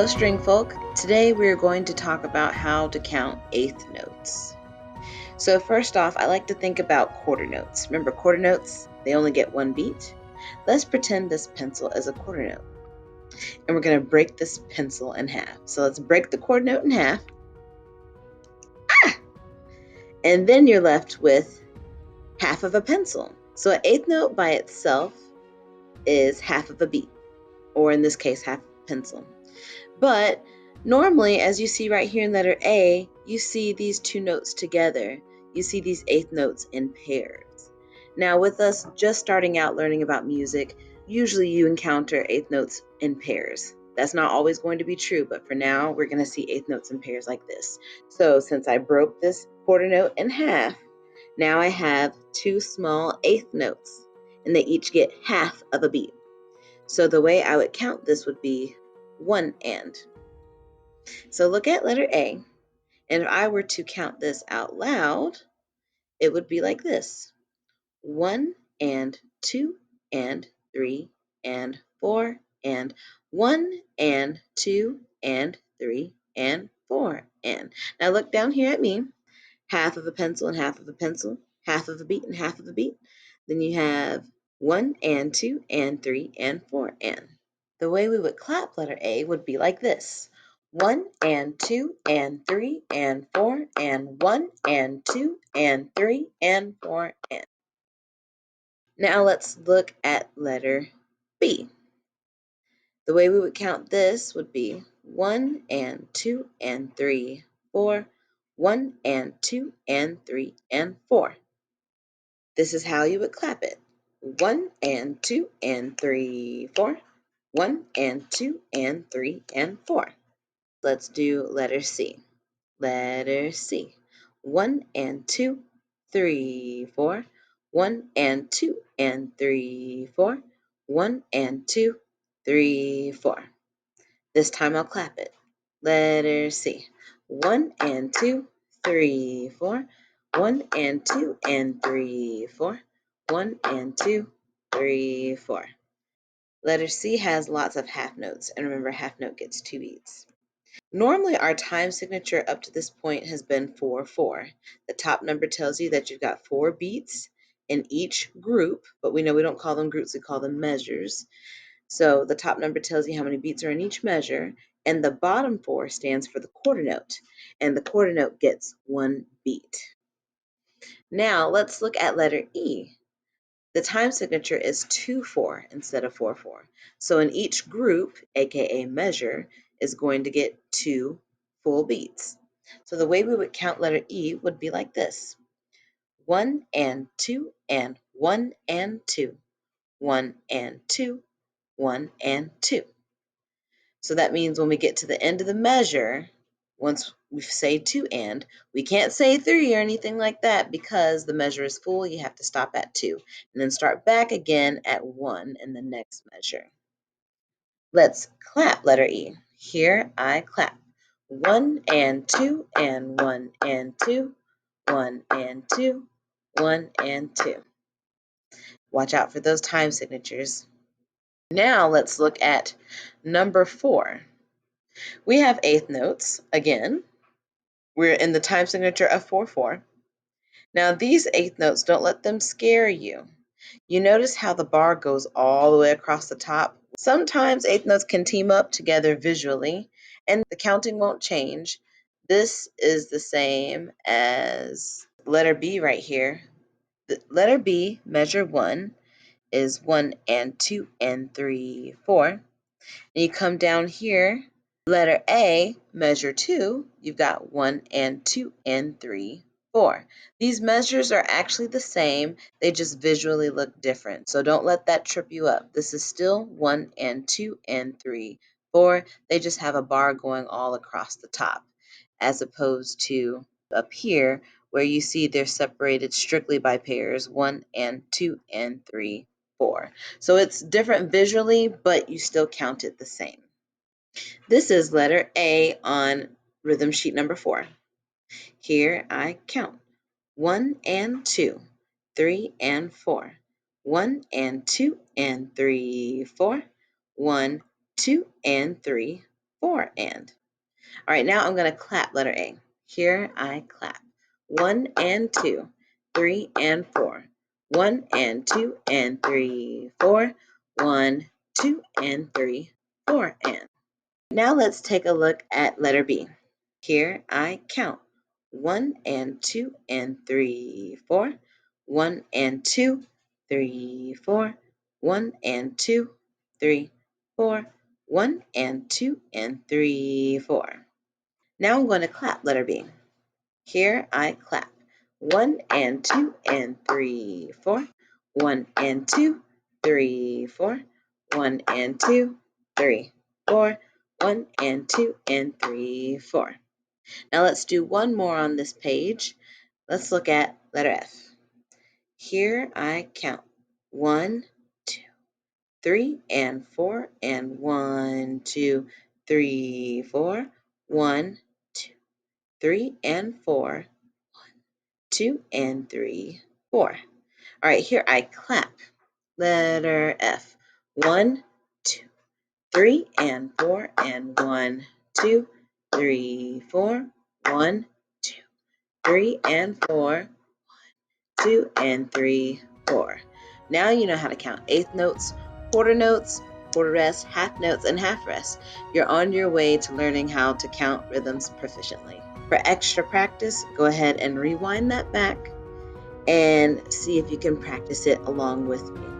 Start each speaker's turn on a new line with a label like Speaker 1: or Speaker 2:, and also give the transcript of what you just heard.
Speaker 1: Hello, string folk. Today we are going to talk about how to count eighth notes. So first off, I like to think about quarter notes. Remember quarter notes? They only get one beat. Let's pretend this pencil is a quarter note. And we're going to break this pencil in half. So let's break the quarter note in half. And then you're left with half of a pencil. So an eighth note by itself is half of a beat, or in this case, half a pencil. But normally, as you see right here in letter A, you see these two notes together. You see these eighth notes in pairs. Now, with us just starting out learning about music, usually you encounter eighth notes in pairs. That's not always going to be true, but for now, we're going to see eighth notes in pairs like this. So since I broke this quarter note in half, now I have two small eighth notes, and they each get half of a beat. So the way I would count this would be one and. So look at letter A, and if I were to count this out loud, it would be like this: 1 and 2 and 3 and 4 and 1 and 2 and 3 and 4 and. Now look down here at me, half of a pencil and half of a pencil, half of a beat and half of a beat. Then you have 1 and 2 and 3 and 4 and. The way we would clap letter A would be like this: 1 and 2 and 3 and 4 and 1 and 2 and 3 and 4 and. Now let's look at letter B. The way we would count this would be 1 and 2 and 3, 4, 1 and 2 and 3 and 4. This is how you would clap it: 1 and 2 and 3, 4, 1 and 2 and 3 and 4. Let's do letter C. Letter C. 1 and 2, 3, 4. 1 and 2 and 3, 4. 1 and 2, 3, 4. This time I'll clap it. Letter C. 1 and 2, 3, 4. 1 and 2 and 3, 4. 1 and 2, 3, 4. Letter C has lots of half notes, and remember, half note gets two beats. Normally, our time signature up to this point has been 4/4. The top number tells you that you've got 4 beats in each group, but we know we don't call them groups, we call them measures. So the top number tells you how many beats are in each measure, and the bottom 4 stands for the quarter note, and the quarter note gets 1 beat. Now let's look at letter E. The time signature is 2/4 instead of 4/4. So in each group, aka measure, is going to get 2 full beats. So the way we would count letter E would be like this: 1 and 2 and 1 and 2, 1 and 2, 1 and 2. So that means when we get to the end of the measure, once we say 2 and, we can't say 3 or anything like that because the measure is full. You have to stop at 2 and then start back again at 1 in the next measure. Let's clap letter E. Here I clap. 1 and 2 and 1 and 2, 1 and 2, 1 and 2. Watch out for those time signatures. Now let's look at number 4. We have eighth notes again. We're in the time signature of 4/4. Now these eighth notes, don't let them scare you. You notice how the bar goes all the way across the top? Sometimes eighth notes can team up together visually, and the counting won't change. This is the same as letter B right here. The letter B, measure 1, is 1 and 2 and 3, 4. And you come down here, letter A, measure 2, you've got 1 and 2 and 3, 4. These measures are actually the same, they just visually look different. So don't let that trip you up. This is still 1 and 2 and 3, 4. They just have a bar going all across the top, as opposed to up here where you see they're separated strictly by pairs, 1 and 2 and 3, 4. So it's different visually, but you still count it the same. This is letter A on rhythm sheet number 4. Here I count: 1 and 2, 3 and 4, 1 and 2 and 3, 4, 1, 2 and 3, 4 and. All right, now I'm going to clap letter A. Here I clap. 1 and 2, 3 and 4. 1 and 2 and 3, 4. 1, 2 and 3, 4 and. Now let's take a look at letter B. Here I count. 1 and 2 and 3, 4. 1 and 2, 3, 4. 1 and 2, 3, 4. 1 and 2 and 3, 4. Now I'm going to clap letter B. Here I clap. 1 and 2 and 3, 4. 1 and 2, 3, 4. 1 and 2, 3, 4. 1 and 2 and 3, 4. Now let's do one more on this page. Let's look at letter F. Here I count. 1, 2, 3 and 4 and 1, 2, 3, 4. 1, 2, 3 and 4. 2 and 3, 4. All right, here I clap. Letter F. 1, 2, 3 and 4 and 1, 2, 3, 4. 1, 2, 3 and 4. 2 and 3, 4. Now you know how to count eighth notes, quarter rest, half notes, and half rest. You're on your way to learning how to count rhythms proficiently. For extra practice, go ahead and rewind that back and see if you can practice it along with me.